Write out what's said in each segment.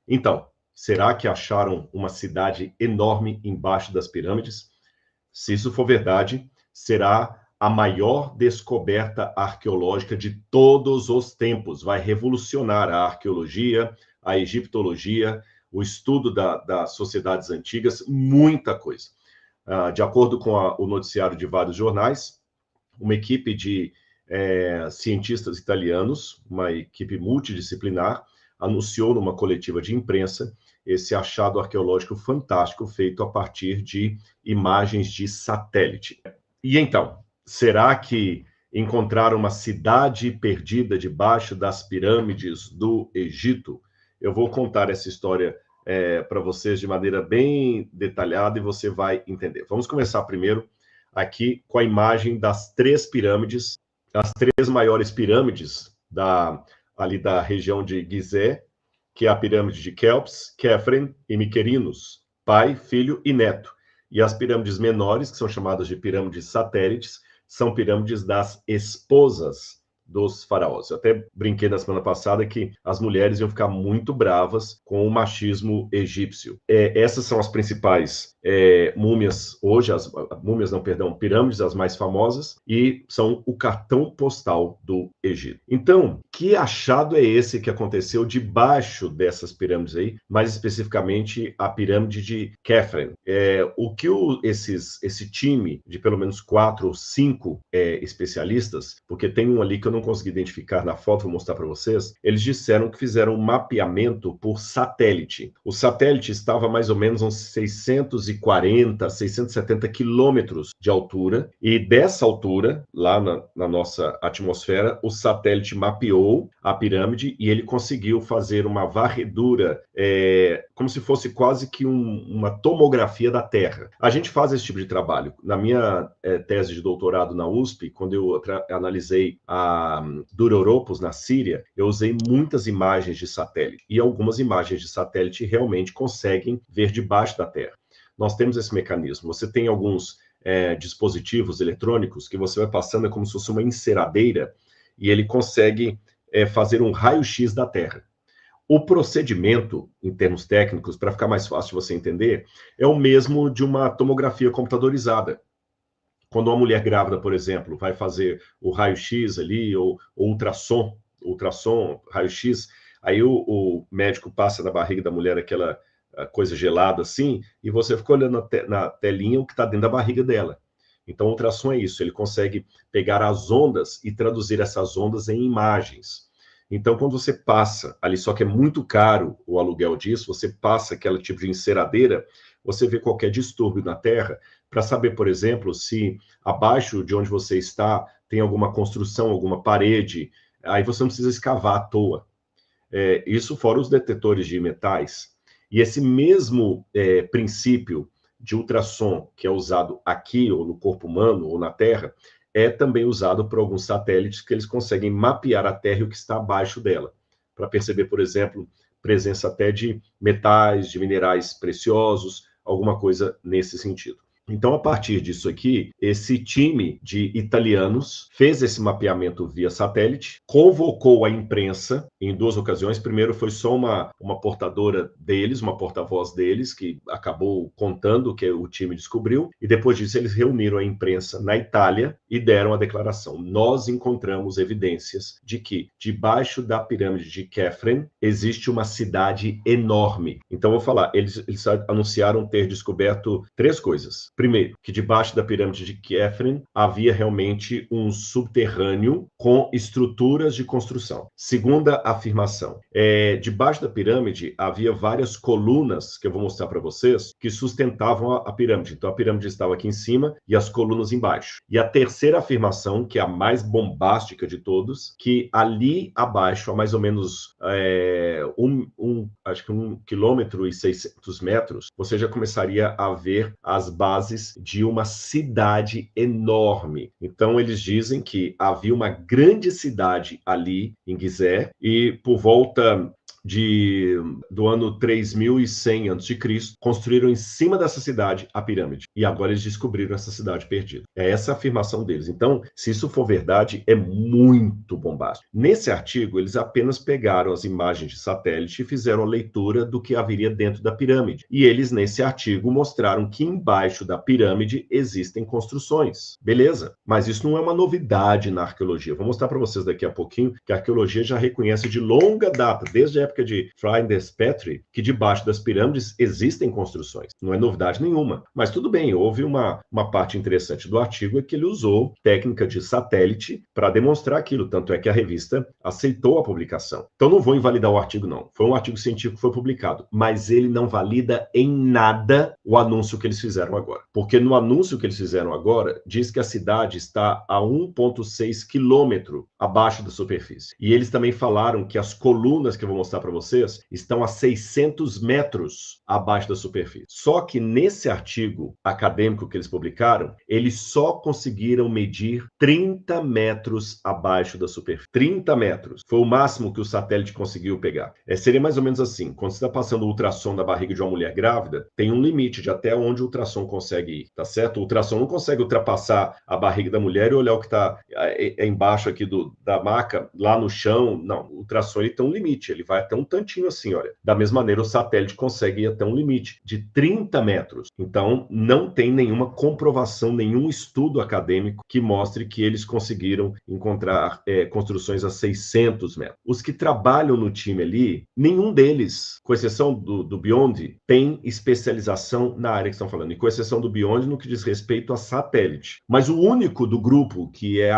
Então, será que acharam uma cidade enorme embaixo das pirâmides? Se isso for verdade, será a maior descoberta arqueológica de todos os tempos. Vai revolucionar a arqueologia, a egiptologia, o estudo das sociedades antigas, muita coisa. De acordo com o noticiário de vários jornais, uma equipe de cientistas italianos, uma equipe multidisciplinar, anunciou numa coletiva de imprensa esse achado arqueológico fantástico feito a partir de imagens de satélite. E então, será que encontraram uma cidade perdida debaixo das pirâmides do Egito? Eu vou contar essa história para vocês de maneira bem detalhada e você vai entender. Vamos começar primeiro aqui com a imagem das três pirâmides, as três maiores pirâmides ali da região de Gizé, que é a pirâmide de Kelps, Khafre e Mycerinus, pai, filho e neto. E as pirâmides menores, que são chamadas de pirâmides satélites, são pirâmides das esposas dos faraós. Eu até brinquei na semana passada que as mulheres iam ficar muito bravas com o machismo egípcio. Essas são as principais múmias hoje, pirâmides, as mais famosas, e são o cartão postal do Egito. Então, que achado é esse que aconteceu debaixo dessas pirâmides aí, mais especificamente a pirâmide de Khafre? O que esse time de pelo menos 4 ou 5 especialistas, porque tem um ali que eu não consegui identificar na foto, vou mostrar para vocês, eles disseram que fizeram um mapeamento por satélite. O satélite estava mais ou menos uns 640, 670 quilômetros de altura, e dessa altura, lá na nossa atmosfera, o satélite mapeou a pirâmide e ele conseguiu fazer uma varredura, como se fosse quase que uma tomografia da Terra. A gente faz esse tipo de trabalho. Na minha tese de doutorado na USP, quando eu analisei a Duroropos, na Síria, eu usei muitas imagens de satélite, e algumas imagens de satélite realmente conseguem ver debaixo da Terra. Nós temos esse mecanismo. Você tem alguns dispositivos eletrônicos que você vai passando, é como se fosse uma enceradeira, e ele consegue fazer um raio-x da Terra. O procedimento, em termos técnicos, para ficar mais fácil de você entender, é o mesmo de uma tomografia computadorizada. Quando uma mulher grávida, por exemplo, vai fazer o raio-x ali, ou ultrassom, raio-x, aí o médico passa na barriga da mulher aquela coisa gelada assim, e você fica olhando na telinha o que está dentro da barriga dela. Então, o ultrassom é isso, ele consegue pegar as ondas e traduzir essas ondas em imagens. Então, quando você passa ali, só que é muito caro o aluguel disso, você passa aquele tipo de enceradeira, você vê qualquer distúrbio na Terra, para saber, por exemplo, se abaixo de onde você está tem alguma construção, alguma parede, aí você não precisa escavar à toa. Isso fora os detetores de metais. E esse mesmo princípio de ultrassom que é usado aqui, ou no corpo humano, ou na Terra, é também usado por alguns satélites que eles conseguem mapear a Terra e o que está abaixo dela, para perceber, por exemplo, presença até de metais, de minerais preciosos, alguma coisa nesse sentido. Então, a partir disso aqui, esse time de italianos fez esse mapeamento via satélite, convocou a imprensa em duas ocasiões. Primeiro foi só uma portadora deles, uma porta-voz deles, que acabou contando o que o time descobriu, e depois disso eles reuniram a imprensa na Itália e deram a declaração. Nós encontramos evidências de que debaixo da pirâmide de Khafre existe uma cidade enorme. Então, vou falar, eles anunciaram ter descoberto 3 coisas. Primeiro, que debaixo da pirâmide de Khafre havia realmente um subterrâneo com estruturas de construção. Segunda afirmação, debaixo da pirâmide havia várias colunas, que eu vou mostrar para vocês, que sustentavam a pirâmide. Então, a pirâmide estava aqui em cima e as colunas embaixo. E a terceira afirmação, que é a mais bombástica de todos, que ali abaixo, a mais ou menos acho que 1,6 km, você já começaria a ver as bases de uma cidade enorme. Então, eles dizem que havia uma grande cidade ali em Gizé, e por volta do ano 3100 a.C., construíram em cima dessa cidade a pirâmide. E agora eles descobriram essa cidade perdida. É essa a afirmação deles. Então, se isso for verdade, é muito bombástico. Nesse artigo, eles apenas pegaram as imagens de satélite e fizeram a leitura do que haveria dentro da pirâmide. E eles, nesse artigo, mostraram que embaixo da pirâmide existem construções. Beleza, mas isso não é uma novidade na arqueologia. Vou mostrar para vocês daqui a pouquinho que a arqueologia já reconhece de longa data, desde a época de Flinders Petrie, que debaixo das pirâmides existem construções. Não é novidade nenhuma. Mas tudo bem, houve uma parte interessante do artigo, é que ele usou técnica de satélite para demonstrar aquilo. Tanto é que a revista aceitou a publicação. Então não vou invalidar o artigo, não. Foi um artigo científico que foi publicado, mas ele não valida em nada o anúncio que eles fizeram agora. Porque no anúncio que eles fizeram agora, diz que a cidade está a 1,6 quilômetro abaixo da superfície. E eles também falaram que as colunas que eu vou mostrar para vocês estão a 600 metros abaixo da superfície. Só que nesse artigo acadêmico que eles publicaram, eles só conseguiram medir 30 metros abaixo da superfície. 30 metros. Foi o máximo que o satélite conseguiu pegar. Seria mais ou menos assim, quando você está passando o ultrassom da barriga de uma mulher grávida, tem um limite de até onde o ultrassom consegue ir, tá certo? O ultrassom não consegue ultrapassar a barriga da mulher e olhar o que está embaixo aqui da maca, lá no chão. Não, o ultrassom ele tem um limite, ele vai até um tantinho assim, olha. Da mesma maneira, o satélite consegue ir até um limite de 30 metros. Então, não tem nenhuma comprovação, nenhum estudo acadêmico que mostre que eles conseguiram encontrar construções a 600 metros. Os que trabalham no time ali, nenhum deles, com exceção do Beyond, tem especialização na área que estão falando, e com exceção do Beyond no que diz respeito a satélite. Mas o único do grupo que é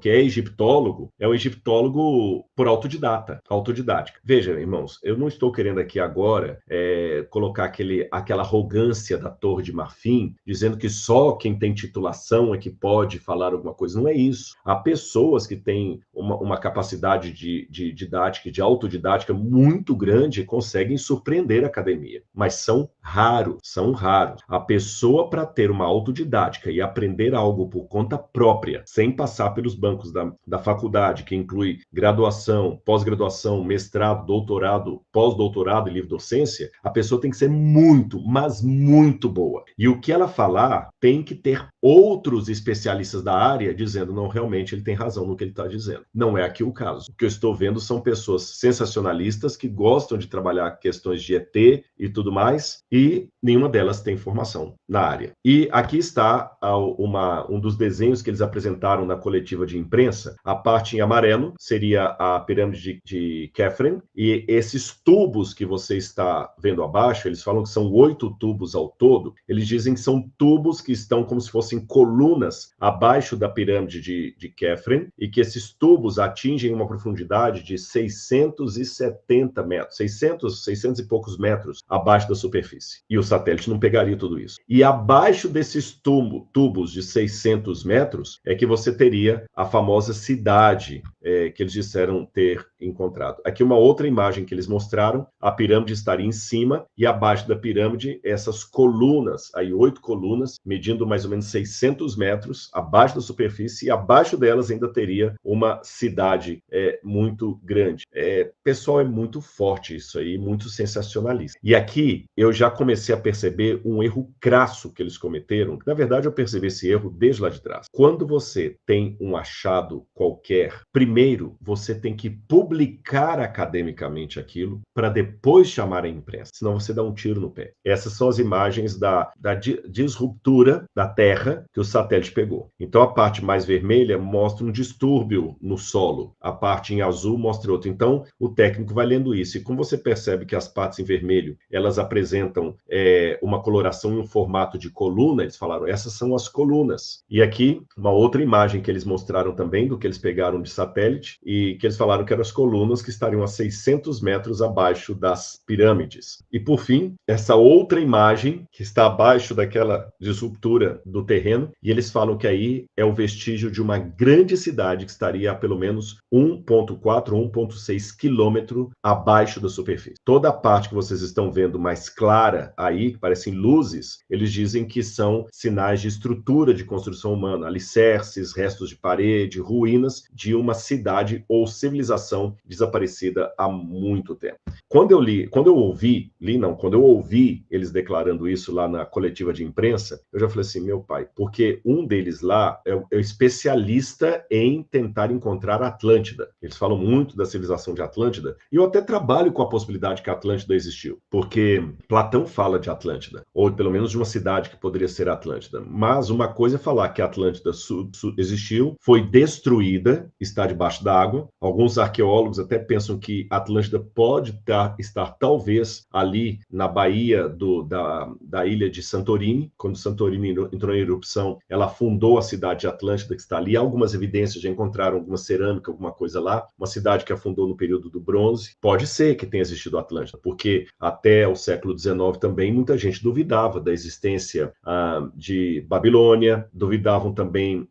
egiptólogo é o egiptólogo por autodidática. Veja, irmãos, eu não estou querendo aqui agora colocar aquela arrogância da Torre de Marfim, dizendo que só quem tem titulação é que pode falar alguma coisa. Não é isso. Há pessoas que têm uma capacidade de didática, de autodidática muito grande e conseguem surpreender a academia. Mas são raros. A pessoa, para ter uma autodidática e aprender algo por conta própria, sem passar pelos bancos da faculdade, que inclui graduação, pós-graduação, mestrado, doutorado, pós-doutorado e livre-docência, a pessoa tem que ser muito, mas muito boa. E o que ela falar tem que ter outros especialistas da área dizendo, não, realmente ele tem razão no que ele está dizendo. Não é aqui o caso. O que eu estou vendo são pessoas sensacionalistas que gostam de trabalhar questões de ET e tudo mais, e nenhuma delas tem formação na área. E aqui está um dos desenhos que eles apresentaram na coletiva de imprensa. A parte em amarelo seria a pirâmide de Khafre, e esses tubos que você está vendo abaixo, eles falam que são 8 tubos ao todo. Eles dizem que são tubos que estão como se fossem colunas abaixo da pirâmide de Khafre, e que esses tubos atingem uma profundidade de 670 metros, 600 e poucos metros abaixo da superfície. E o satélite não pegaria tudo isso. E abaixo desses tubos de 600 metros é que você teria a famosa cidade que eles disseram ter encontrado. Aqui uma outra imagem que eles mostraram, a pirâmide estaria em cima e abaixo da pirâmide essas colunas, aí 8 colunas, medindo mais ou menos 600 metros abaixo da superfície, e abaixo delas ainda teria uma cidade muito grande. Pessoal, é muito forte isso aí, muito sensacionalista. E aqui eu já comecei a perceber um erro crasso que eles cometeram. Na verdade, eu percebi esse erro desde lá de trás. Quando você tem um achado qualquer, primeiro você tem que publicar academicamente aquilo para depois chamar a imprensa, senão você dá um tiro no pé. Essas são as imagens da disruptura da Terra que o satélite pegou. Então a parte mais vermelha mostra um distúrbio no solo, a parte em azul mostra outro. Então o técnico vai lendo isso, e como você percebe que as partes em vermelho elas apresentam uma coloração em um formato de coluna, eles falaram, essas são as colunas. E aqui uma outra imagem que eles mostraram também do que eles pegaram de satélite, e que eles falaram que eram as colunas que estariam a 600 metros abaixo das pirâmides. E por fim, essa outra imagem que está abaixo daquela disruptura do terreno, e eles falam que aí é o vestígio de uma grande cidade que estaria a pelo menos 1,4 ou 1,6 quilômetro abaixo da superfície. Toda a parte que vocês estão vendo mais clara aí, que parecem luzes, eles dizem que são sinais de estrutura de construção humana, alicerces, restos de parede, ruínas de uma cidade ou civilização desaparecida há muito tempo. Quando eu ouvi eles declarando isso lá na coletiva de imprensa, eu já falei assim, meu pai, porque um deles lá é especialista em tentar encontrar a Atlântida. Eles falam muito da civilização de Atlântida, e eu até trabalho com a possibilidade que a Atlântida existiu, porque Platão fala de Atlântida, ou pelo menos de uma cidade que poderia ser Atlântida. Mas uma coisa é falar que a Atlântida existiu, foi destruída, está debaixo d'água. Alguns arqueólogos até pensam que a Atlântida pode estar talvez ali na baía da ilha de Santorini. Quando Santorini entrou em erupção, ela fundou a cidade de Atlântida, que está ali. Há algumas evidências, já encontraram alguma cerâmica, alguma coisa lá. Uma cidade que afundou no período do Bronze. Pode ser que tenha existido a Atlântida, porque até o século XIX também muita gente duvidava da existência de Babilônia, duvidavam também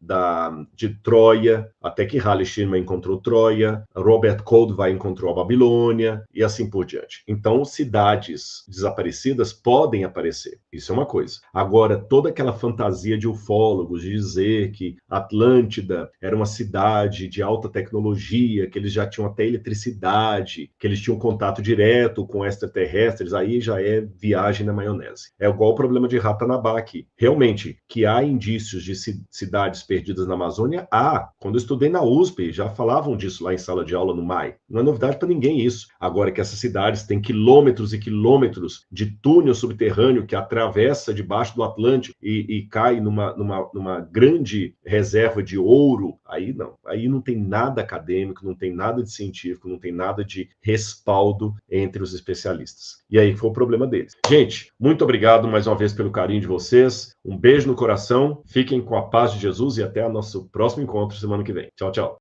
de Troia, até que Halley Schirmer encontrou Troia, Robert Koldewey encontrou a Babilônia, e assim por diante. Então, cidades desaparecidas podem aparecer. Isso é uma coisa. Agora, toda aquela fantasia de ufólogos de dizer que Atlântida era uma cidade de alta tecnologia, que eles já tinham até eletricidade, que eles tinham contato direto com extraterrestres, aí já é viagem na maionese. É igual o problema de Ratanabá. Realmente, que há indícios de cidades perdidas na Amazônia, há. Quando eu estudei na USP, já falavam disso lá em sala de aula no MAI. Não é novidade para ninguém isso. Agora que essas cidades têm quilômetros e quilômetros de túnel subterrâneo que atravessa debaixo do Atlântico e cai numa grande reserva de ouro, aí não tem nada acadêmico, não tem nada de científico, não tem nada de respaldo entre os especialistas. E aí foi o problema deles. Gente, muito obrigado mais uma vez pelo carinho de vocês. Um beijo no coração, fiquem com a paz de Jesus e até o nosso próximo encontro semana que vem. Tchau, tchau.